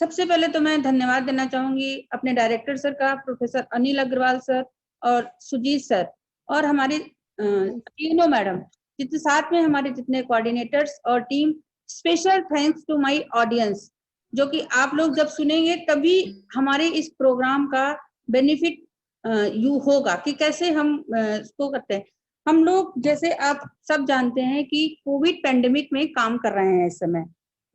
सबसे पहले तो मैं धन्यवाद देना चाहूंगी अपने डायरेक्टर सर का, प्रोफेसर अनिल अग्रवाल सर और सुजीत सर, और हमारी तीनों मैडम, जितने साथ में हमारे जितने कोऑर्डिनेटर्स और team. Special thanks to my audience, जो कि आप लोग जब सुनेंगे तभी हमारे इस प्रोग्राम का बेनिफिट यू होगा कि कैसे हम इसको करते हैं। हम लोग, जैसे आप सब जानते हैं कि कोविड पैंडेमिक में काम कर रहे हैं इस समय।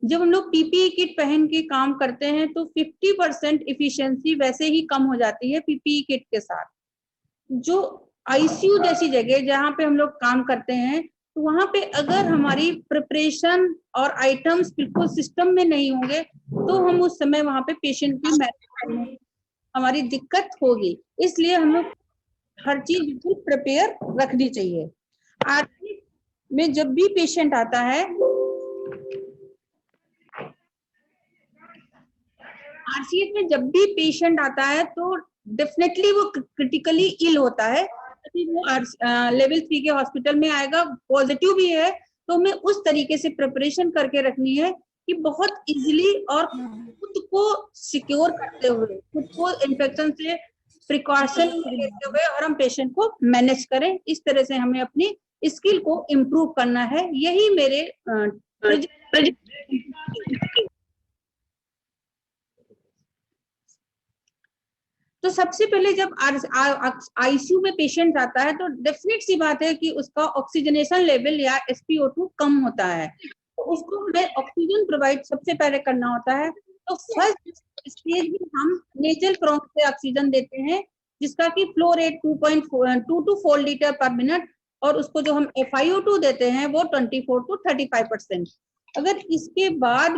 जब हम लोग पीपीई किट पहन के काम करते हैं तो 50% इफिशियंसी वैसे ही कम हो जाती है पीपीई किट के साथ। जो आईसीयू जैसी जगह जहाँ पे हम लोग काम करते हैं, तो वहां पे अगर हमारी प्रिपरेशन और आइटम्स बिल्कुल सिस्टम में नहीं होंगे तो हम उस समय वहां पे पेशेंट की मैनेज करने में हमारी दिक्कत होगी। इसलिए हम लोग हर चीज बिल्कुल प्रिपेयर रखनी चाहिए। आरसीएच में जब भी पेशेंट आता है, आरसीएच में जब भी पेशेंट आता है तो डेफिनेटली वो क्रिटिकली इल होता है। वो लेवल 3 के हॉस्पिटल में आएगा, पॉजिटिव भी है, तो हमें उस तरीके से प्रिपरेशन करके रखनी है कि बहुत इजीली और खुद को सिक्योर करते हुए, खुद को इन्फेक्शन से प्रिकॉशन लेते हुए और हम पेशेंट को मैनेज करें। इस तरह से हमें अपनी स्किल को इम्प्रूव करना है। यही मेरे तो सबसे पहले जब आईसीयू में पेशेंट आता है तो डेफिनेट सी बात है कि उसका ऑक्सीजनेशन लेवल या SpO2 कम होता है, तो उसको हमें ऑक्सीजन प्रोवाइड सबसे पहले करना होता है। तो फर्स्ट स्टेज में हम नेजल फ्रॉन्क से ऑक्सीजन देते हैं, जिसका कि फ्लो रेट 2.2 to 4 लीटर पर मिनट, और उसको जो हम FiO2 देते हैं वो 24 to 35%। अगर इसके बाद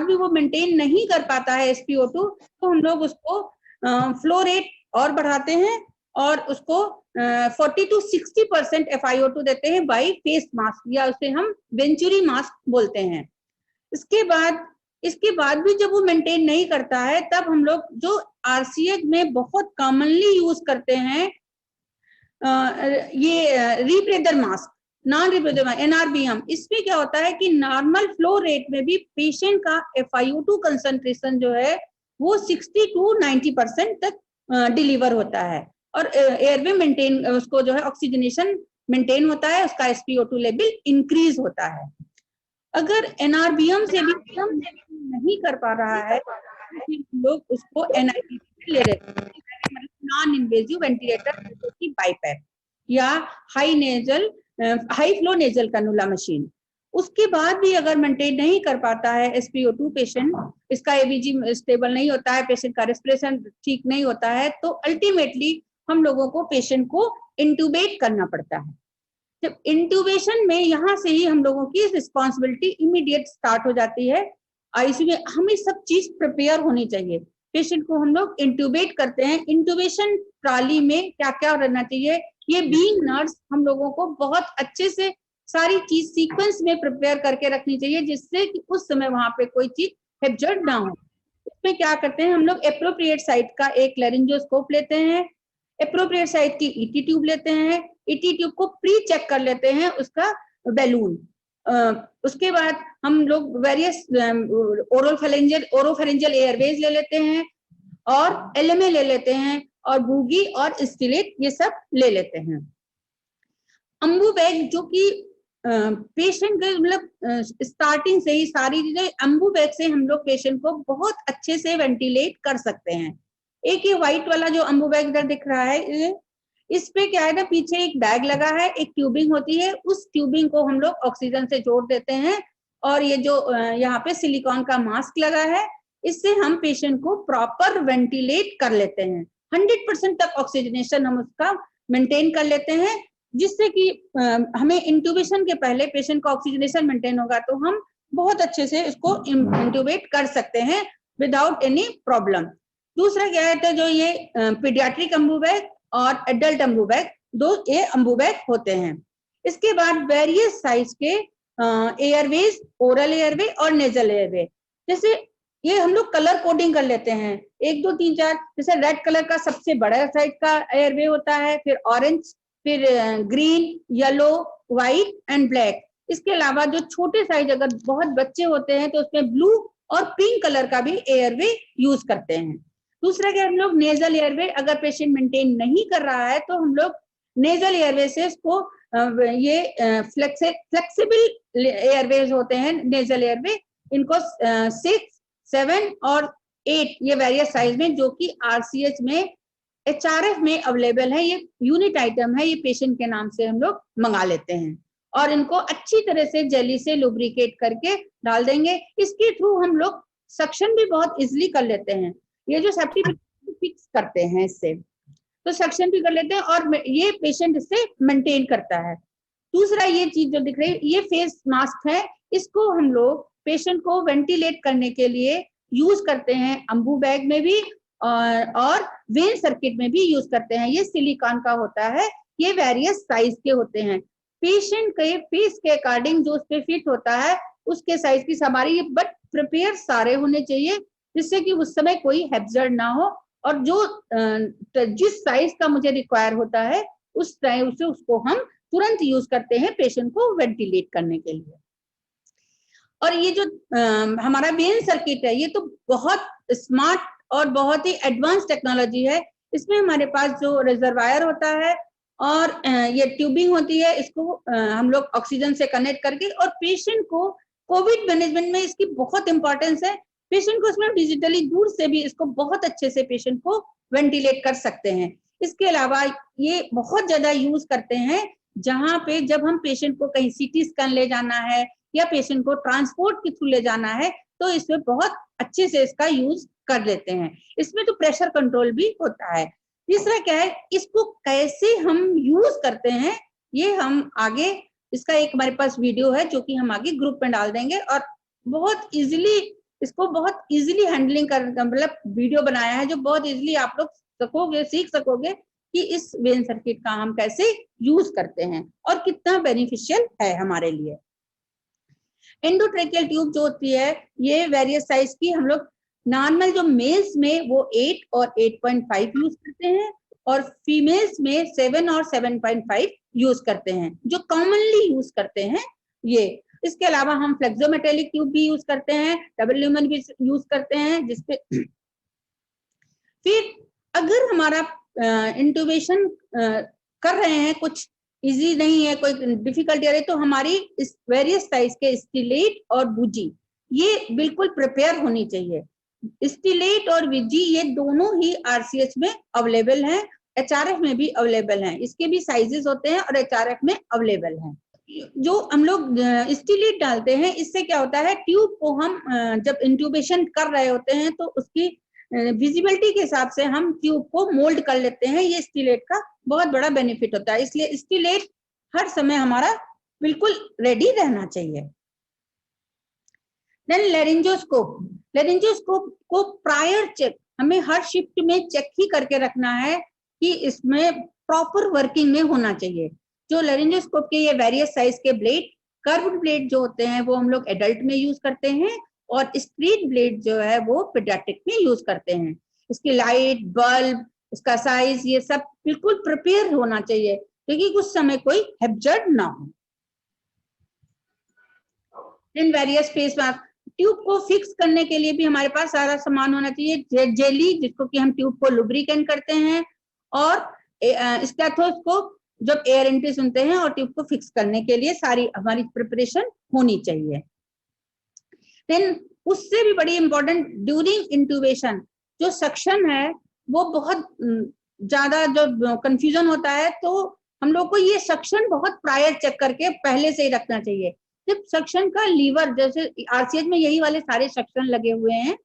भी वो मेंटेन नहीं कर पाता है SpO2, तो हम लोग उसको फ्लो रेट और बढ़ाते हैं और उसको 40 to 60% FiO2 देते हैं बाई फेस मास्क, या उसे हम वेंचुरी मास्क बोलते हैं। इसके बाद भी जब वो मेंटेन नहीं करता है, तब हम लोग जो आरसीएच में बहुत कॉमनली यूज करते हैं ये रीब्रेदर मास्क, नॉन रिब्रेदर NRBM, इसमें क्या होता है कि नॉर्मल फ्लो रेट में भी पेशेंट का FiO2 कंसंट्रेशन जो है वो 60 to 90% तक डिलीवर होता है, और एयरवे मेंटेन, उसको जो है ऑक्सीजनेशन मेंटेन होता है, उसका SpO2 लेवल इंक्रीज होता है। अगर NRBM से भी नहीं कर पा रहा है तो लोग उसको NIVC ले लेते हैं, नॉन इन्वेजिव वेंटिलेटर की बाईपैप या high flow nasal cannula machine. उसके बाद भी अगर मेंटेन नहीं कर पाता है SpO2 पेशेंट, इसका ABG स्टेबल नहीं होता है, पेशेंट का रेस्पिरेशन ठीक नहीं होता है, तो अल्टीमेटली हम लोगों को पेशेंट को इंटूबेट करना पड़ता है। जब इंटूबेशन में यहाँ से ही हम लोगों की रिस्पॉन्सिबिलिटी इमीडिएट स्टार्ट हो जाती है। आईसीयू में हमें सब चीज प्रिपेयर होनी चाहिए। पेशेंट को हम लोग इंटूबेट करते हैं, इंटूबेशन ट्रॉली में क्या क्या रहना चाहिए, ये बीइंग नर्स हम लोगों को बहुत अच्छे से सारी चीज सीक्वेंस में प्रिपेयर करके रखनी चाहिए, जिससे कि उस समय वहां पे कोई चीज हैप्चर्ड ना हो। उसमें क्या करते हैं हम लोग, एप्रोप्रिएट साइट का एक लैरिंजोस्कोप लेते हैं, एप्रोप्रिएट साइट की ET ट्यूब लेते हैं, ET ट्यूब को प्री चेक कर लेते हैं उसका बैलून। उसके बाद हम लोग वेरियस ओरोफेरेंजियल एयरवेज ले लेते हैं और LMA ले लेते हैं और बूगी और स्टिलेट ये सब ले लेते हैं। अम्बू बैग, जो कि पेशेंट मतलब स्टार्टिंग से ही सारी चीजें अम्बू बैग से हम लोग पेशेंट को बहुत अच्छे से वेंटिलेट कर सकते हैं। एक ये व्हाइट वाला जो अम्बू बैग इधर दिख रहा है, इस पे क्या है ना, पीछे एक बैग लगा है, एक ट्यूबिंग होती है, उस ट्यूबिंग को हम लोग ऑक्सीजन से जोड़ देते हैं, और ये जो यहाँ पे सिलिकॉन का मास्क लगा है, इससे हम पेशेंट को प्रॉपर वेंटिलेट कर लेते हैं। 100% तक ऑक्सीजनेशन हम उसका मेंटेन कर लेते हैं, जिससे कि हमें इंट्यूबेशन के पहले पेशेंट का ऑक्सीजनेशन मेंटेन होगा तो हम बहुत अच्छे से इसको इंट्यूबेट कर सकते हैं विदाउट एनी प्रॉब्लम। दूसरा क्या है, तो जो ये पीडियाट्रिक अम्बू बैग और एडल्ट अम्बू बैग, दो ये अम्बू बैग होते हैं। इसके बाद वेरियस साइज के एयरवेज, ओरल एयरवे और नेजल एयरवे, जैसे ये हम लोग कलर कोडिंग कर लेते हैं, 1 2 3 4, जैसे रेड कलर का सबसे बड़ा साइज का एयरवे होता है, फिर ऑरेंज, फिर green, yellow, white and black, इसके अलावा जो छोटे साइज अगर बहुत बच्चे होते हैं तो उसमें ब्लू और पिंक कलर का भी एयरवे यूज करते हैं। दूसरा क्या, हम लोग नेजल एयरवे अगर पेशेंट मेंटेन नहीं कर रहा है तो हम लोग नेजल एयरवे से इसको ये फ्लेक्सिबल एयरवेज होते हैं नेजल एयरवे, इनको 6, 7 और 8 ये वेरियस साइज में, जो कि आरसीएच में एचआरएफ में अवेलेबल है, ये यूनिट आइटम है, ये पेशेंट के नाम से हम लोग मंगा लेते हैं और इनको अच्छी तरह से जेली से लुब्रिकेट करके डाल देंगे। इसके थ्रू हम लोग सक्शन भी बहुत इजीली कर लेते हैं। ये जो सेफ्टी फिक्स करते हैं इससे, तो सक्शन भी कर लेते हैं और ये पेशेंट इससे मेंटेन करता है। दूसरा ये चीज जो दिख रही है, ये फेस मास्क है, इसको हम लोग पेशेंट को वेंटिलेट करने के लिए यूज करते हैं, अम्बू बैग में भी और वेन सर्किट में भी यूज करते हैं। ये सिलिकॉन का होता है, ये वेरियस साइज के होते हैं, पेशेंट के फेस के अकॉर्डिंग जो उस पे फिट होता है उसके साइज की हमारी, बट प्रिपेयर सारे होने चाहिए जिससे कि उस समय कोई हैप्जर्ड ना हो, और जो जिस साइज का मुझे रिक्वायर होता है उस टाइम से उसको हम तुरंत यूज करते हैं पेशेंट को वेंटिलेट करने के लिए। और ये जो हमारा वेन सर्किट है, ये तो बहुत स्मार्ट और बहुत ही एडवांस टेक्नोलॉजी है। इसमें हमारे पास जो रिजर्वायर होता है और ये ट्यूबिंग होती है, इसको हम लोग ऑक्सीजन से कनेक्ट करके, और पेशेंट को कोविड मैनेजमेंट में इसकी बहुत इंपॉर्टेंस है। पेशेंट को इसमें डिजिटली दूर से भी इसको बहुत अच्छे से पेशेंट को वेंटिलेट कर सकते हैं। इसके अलावा ये बहुत ज्यादा यूज करते हैं जहां पे जब हम पेशेंट को कहीं सीटी स्कैन ले जाना है या पेशेंट को ट्रांसपोर्ट के थ्रू ले जाना है, तो इसमें बहुत अच्छे से इसका यूज कर लेते हैं। इसमें तो प्रेशर कंट्रोल भी होता है। तीसरा क्या है, इसको कैसे हम यूज करते हैं ये हम आगे, इसका एक हमारे पास वीडियो है जो कि हम आगे ग्रुप में डाल देंगे, और बहुत इजीली इसको बहुत इजीली हैंडलिंग कर, मतलब वीडियो बनाया है जो बहुत इजीली आप लोग सकोगे, सीख सकोगे कि इस वेन सर्किट का हम कैसे यूज करते हैं और कितना बेनिफिशियल है हमारे लिए। एंडोट्रेकियल ट्यूब जो होती है ये वेरियस साइज की, हम लोग नॉर्मल जो मेल्स में वो 8 और 8.5 यूज करते हैं और फीमेल्स में 7 और 7.5 यूज करते हैं, जो कॉमनली यूज करते हैं ये। इसके अलावा हम फ्लेक्सोमेटेलिक ट्यूब भी यूज करते हैं, डबल ल्यूमेन भी यूज करते हैं, जिसपे फिर अगर हमारा इंट्यूबेशन कर रहे हैं, कुछ इजी नहीं है, कोई डिफिकल्टी आ रही है, तो हमारी इस वेरियस साइज के स्टिलेट और बुजी ये बिल्कुल प्रिपेयर होनी चाहिए। स्टिलेट और विजी ये दोनों ही आरसीएच में अवेलेबल हैं, एचआरएफ में भी अवेलेबल हैं, इसके भी साइजेस होते हैं और एचआरएफ में अवेलेबल हैं। जो हम लोग स्टिलेट डालते हैं, इससे क्या होता है, ट्यूब को हम जब इंट्यूबेशन कर रहे होते हैं तो उसकी विजिबिलिटी के हिसाब से हम ट्यूब को मोल्ड कर लेते हैं। ये स्टिलेट का बहुत बड़ा बेनिफिट होता है, इसलिए स्टिलेट हर समय हमारा बिल्कुल रेडी रहना चाहिए। देन लेरिंजोस्कोप, लेरिंजोस्कोप को प्रायर चेक हमें हर शिफ्ट में चेक ही करके रखना है कि इसमें प्रॉपर वर्किंग में होना चाहिए। जो लेरिंजोस्कोप के ये वेरियस साइज के ब्लेड, कर्व्ड ब्लेड जो होते हैं वो हम लोग एडल्ट में यूज करते हैं, और स्ट्रेट ब्लेड जो है वो पीडियाट्रिक में यूज करते हैं। इसकी लाइट, बल्ब, इसका साइज ये सब बिल्कुल प्रिपेयर होना चाहिए क्योंकि कुछ समय कोई हैप्जर्ड ना हो। In various face mask, tube को फिक्स करने के लिए भी हमारे पास सारा सामान होना चाहिए, जेली जिसको कि हम ट्यूब को लुब्रिकेंट करते हैं, और स्टेथोस्कोप जब एयर एंट्री सुनते हैं, और ट्यूब को फिक्स करने के लिए सारी हमारी प्रिपरेशन होनी चाहिए। देन उससे भी बड़ी इंपॉर्टेंट, ड्यूरिंग इंट्यूबेशन जो सक्शन है वो बहुत ज्यादा जो कंफ्यूजन होता है, तो हम लोग को ये सक्शन बहुत प्रायर चेक करके पहले से ही रखना चाहिए। जब सक्शन का लीवर, जैसे आरसीएच में यही वाले सारे सक्शन लगे हुए हैं,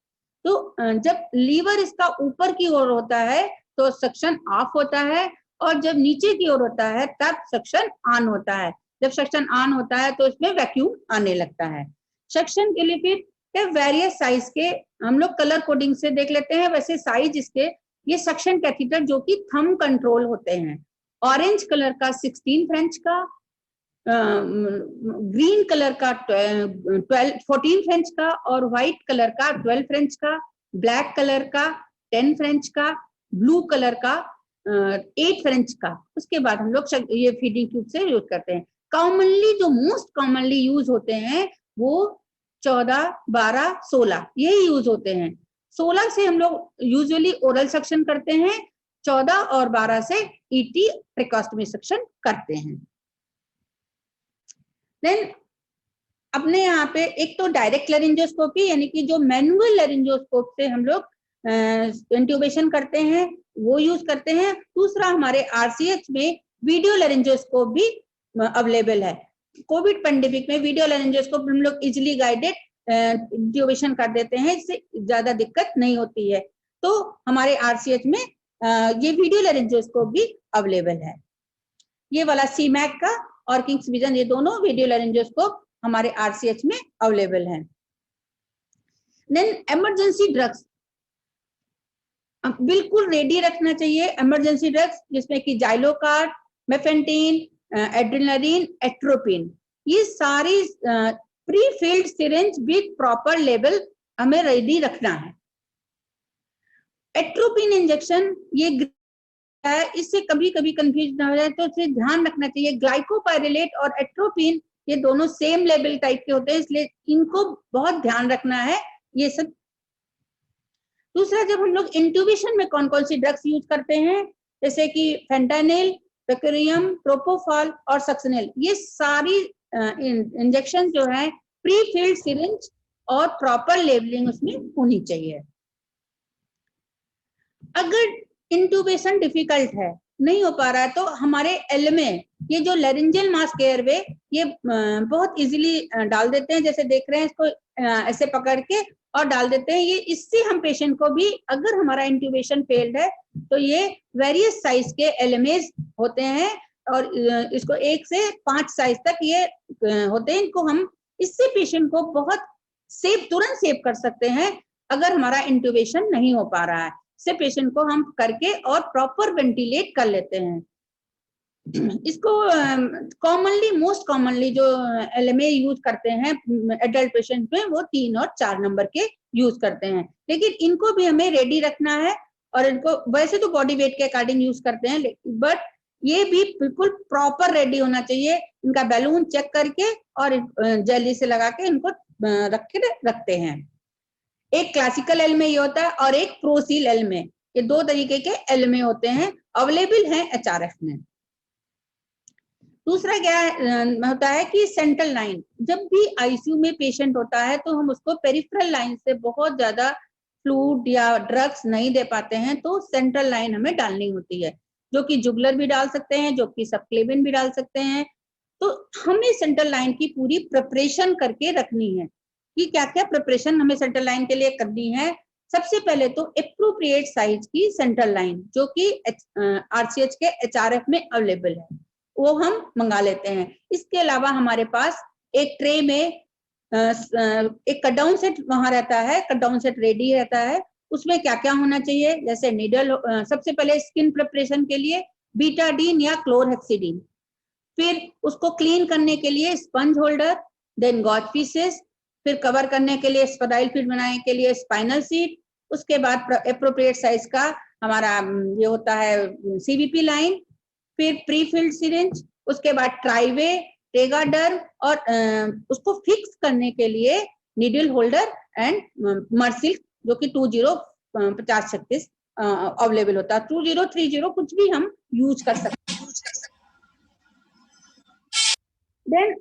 तो जब लीवर इसका ऊपर की ओर होता है तो सक्शन ऑफ होता है, और जब नीचे की ओर होता है तब सक्शन ऑन होता है। जब सक्शन ऑन होता है तो इसमें वैक्यूम आने लगता है। सक्शन के लिए फिर वेरियस साइज के हम लोग कलर कोडिंग से देख लेते हैं, वैसे साइज इसके, ये सक्शन कैथीटर जो कि थंब कंट्रोल होते हैं, ऑरेंज कलर का 16 फ्रेंच का, ग्रीन कलर का 14 फ्रेंच का, और व्हाइट कलर का 12 फ्रेंच का, ब्लैक कलर का 10 फ्रेंच का, ब्लू कलर का 8 फ्रेंच का। उसके बाद हम लोग ये फीडिंग ट्यूब से यूज करते हैं। कॉमनली जो मोस्ट कॉमनली यूज होते हैं वो 14, 12, 16 यही यूज होते हैं। 16 से हम लोग यूजुअली ओरल सक्शन करते हैं, 14 और 12 से ईटी ट्रेकोस्टमी सक्शन करते हैं। देन अपने यहाँ पे एक तो डायरेक्ट लैरिंजोस्कोपी यानी कि जो मैनुअल लैरिंजोस्कोप से हम लोग इंट्यूबेशन करते हैं वो यूज करते हैं। दूसरा हमारे आरसीएच में वीडियो लैरिंजोस्कोप भी अवेलेबल है। कोविड पेंडेमिक में वीडियो लैरिंजोस्कोप हम लोग इजिली गाइडेड इंट्यूबेशन कर देते हैं, इससे ज्यादा दिक्कत नहीं होती है। तो हमारे आरसीएच में ये वीडियो लैरिंजोस्कोप भी अवेलेबल है। ये वाला सीमैक का और किंग्स विजन ये दोनों वीडियो लैरिंजोस्कोप हमारे आरसीएच में अवेलेबल है। देन इमरजेंसी ड्रग्स बिल्कुल रेडी रखना चाहिए। इमरजेंसी ड्रग्स जिसमें कि जाइलोकार्ड, मेफेंटीन, एड्रेनालिन, एट्रोपिन, ये सारी pre filled syringe with proper level हमें रेडी रखना है। एट्रोपिन इंजेक्शन ये है, इससे कभी कभी कंफ्यूज ना हो जाए तो इसे ध्यान रखना चाहिए। ग्लाइकोपाइरेलेट और एट्रोपिन ये दोनों सेम लेवल टाइप के होते हैं, इसलिए इनको बहुत ध्यान रखना है ये सब। दूसरा, जब हम लोग इंट्यूबेशन में कौन कौन सी ड्रग्स यूज करते हैं, जैसे कि फेंटानिल, पेक्यूरियम, प्रोपोफॉल और सक्सेनिल, ये सारी इंजेक्शन जो है प्री फिल्ड सिरिंज और प्रॉपर लेवलिंग उसमें होनी चाहिए। अगर इंट्यूबेशन डिफिकल्ट है, नहीं हो पा रहा है, तो हमारे एलएमए ये जो लैरिंजियल मास्क एयरवे ये बहुत इजीली डाल देते हैं। जैसे देख रहे हैं इसको ऐसे पकड़ के और डाल देते हैं। ये इससे हम पेशेंट को भी, अगर हमारा इंट्यूबेशन फेल्ड है तो ये वेरियस साइज के एलएमएस होते हैं और इसको 1 से 5 साइज तक ये होते हैं। इनको हम इससे पेशेंट को बहुत तुरंत सेव कर सकते हैं अगर हमारा इंट्यूबेशन नहीं हो पा रहा है। से पेशेंट को हम करके और प्रॉपर वेंटिलेट कर लेते हैं। इसको कॉमनली मोस्ट कॉमनली जो एलएमए यूज करते हैं एडल्ट पेशेंट में वो 3 और 4 नंबर के यूज करते हैं, लेकिन इनको भी हमें रेडी रखना है। और इनको वैसे तो बॉडी वेट के अकॉर्डिंग यूज करते हैं, बट ये भी बिल्कुल प्रॉपर रेडी होना चाहिए। इनका बैलून चेक करके और जेली से लगा के इनको रखते हैं। एक क्लासिकल एलएमए ये होता है और एक प्रोसील एलएमए, ये 2 तरीके के एलएमए होते हैं, अवेलेबल हैं एचआरएफ में। दूसरा क्या होता है कि सेंट्रल लाइन, जब भी आईसीयू में पेशेंट होता है तो हम उसको पेरिफेरल लाइन से बहुत ज्यादा फ्लूइड या ड्रग्स नहीं दे पाते हैं, तो सेंट्रल लाइन हमें डालनी होती है, जो कि जुगुलर भी डाल सकते हैं, जो कि सबक्लेविन भी डाल सकते हैं। तो हमें सेंट्रल लाइन की पूरी प्रिपरेशन करके रखनी है कि क्या क्या प्रिपरेशन हमें सेंट्रल लाइन के लिए करनी है। सबसे पहले तो एप्रोप्रिएट साइज की सेंट्रल लाइन जो कि आरसीएच के एचआरएफ में अवेलेबल है वो हम मंगा लेते हैं। इसके अलावा हमारे पास एक ट्रे में एक कट डाउन सेट वहां रहता है, कट डाउन सेट रेडी रहता है। उसमें क्या क्या होना चाहिए, जैसे नीडल, सबसे पहले स्किन प्रिपरेशन के लिए बीटाडीन या क्लोरहेक्सिडीन, फिर उसको क्लीन करने के लिए sponge holder, then gauze pieces, फिर कवर करने के लिए स्पाइरल फीड बनाने के लिए स्पाइनल सीट, उसके बाद एप्रोप्रिएट साइज का हमारा ये होता है सीवीपी लाइन, फिर प्री फिल्ड सिरिंज, उसके बाद ट्राइवे, टेगाडर्म और उसको फिक्स करने के लिए नीडल होल्डर एंड मर्सिल जो कि 205036 अवेलेबल होता है। 2030 कुछ भी हम यूज कर सकते हैं। देन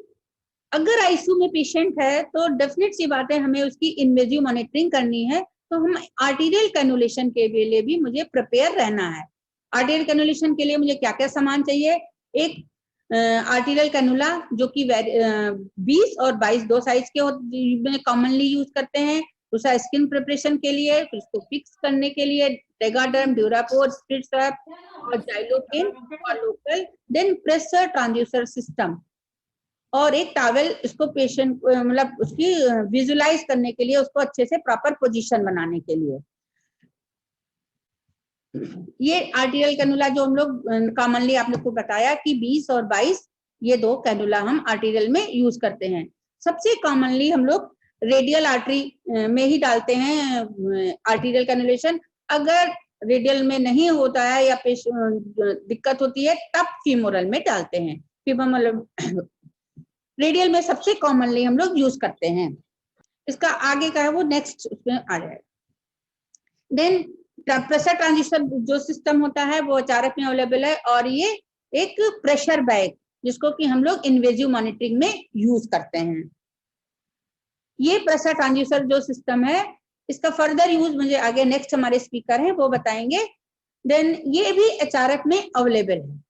अगर आईसीयू में पेशेंट है तो डेफिनेट सी बात है हमें उसकी इन्वेजिव मॉनिटरिंग करनी है, तो हम आर्टीरियल कैनुलेशन के लिए भी मुझे प्रिपेयर रहना है। आर्टीरियल कैनुलेशन के लिए मुझे क्या क्या सामान चाहिए, एक आर्टीरियल कैनुला जो कि 20 और 22 दो साइज के कॉमनली यूज करते हैं। दूसरा स्किन प्रिपरेशन के लिए, फिर उसको फिक्स करने के लिए टेगाडर्म, ड्यूरापोर, स्प्रिट्सअप और जाइलोकेन और local, then pressure transducer system और एक टॉवेल इसको पेशेंट मतलब उसकी विजुलाइज करने के लिए, उसको अच्छे से प्रॉपर पोजीशन बनाने के लिए। ये आर्टीरियल कैनुला जो हम लोग कॉमनली आप लोग को बताया कि 20 और 22 ये 2 कैनुला हम आर्टीरियल में यूज करते हैं। सबसे कॉमनली हम लोग रेडियल आर्टरी में ही डालते हैं आर्टीरियल कैनुलेशन। अगर रेडियल में नहीं होता है या दिक्कत होती है तब फीमोरल में डालते हैं। फीमोरल रेडियल में सबसे कॉमनली हम लोग यूज करते हैं। इसका आगे का है वो नेक्स्ट उसमें आ जाएगा। देन प्रेशर ट्रांजिस्टर जो सिस्टम होता है वो HRF में अवेलेबल है, और ये एक प्रेशर बैग जिसको कि हम लोग इन्वेजिव मॉनिटरिंग में यूज करते हैं। ये प्रेशर ट्रांजिस्टर जो सिस्टम है इसका फर्दर यूज मुझे आगे नेक्स्ट हमारे स्पीकर हैं वो बताएंगे। देन ये भी HRF में अवेलेबल है।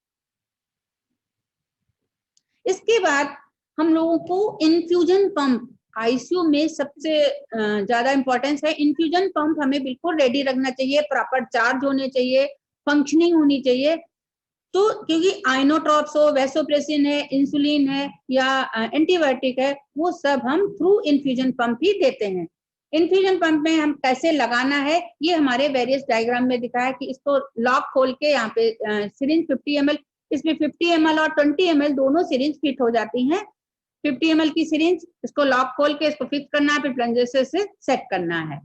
इसके बाद हम लोगों को इन्फ्यूजन पंप, आईसीयू में सबसे ज्यादा इंपॉर्टेंस है। इन्फ्यूजन पंप हमें बिल्कुल रेडी रखना चाहिए, प्रॉपर चार्ज होने चाहिए, फंक्शनिंग होनी चाहिए। तो क्योंकि आइनोट्रॉप्स हो, वैसोप्रेसिन है, इंसुलिन है या एंटीबायोटिक है, वो सब हम थ्रू इन्फ्यूजन पंप ही देते हैं। इन्फ्यूजन पंप में हम कैसे लगाना है ये हमारे वेरियस डायग्राम में दिखा है कि इसको लॉक खोल के यहाँ पे सिरिंज 50 ml, इसमें 50 ml और 20 ml दोनों सिरिंज फिट हो जाती हैं। 50 ml की सिरिंज, इसको लॉक खोल के इसको फिक्स करना है, फिर प्लंजर से सेट करना है।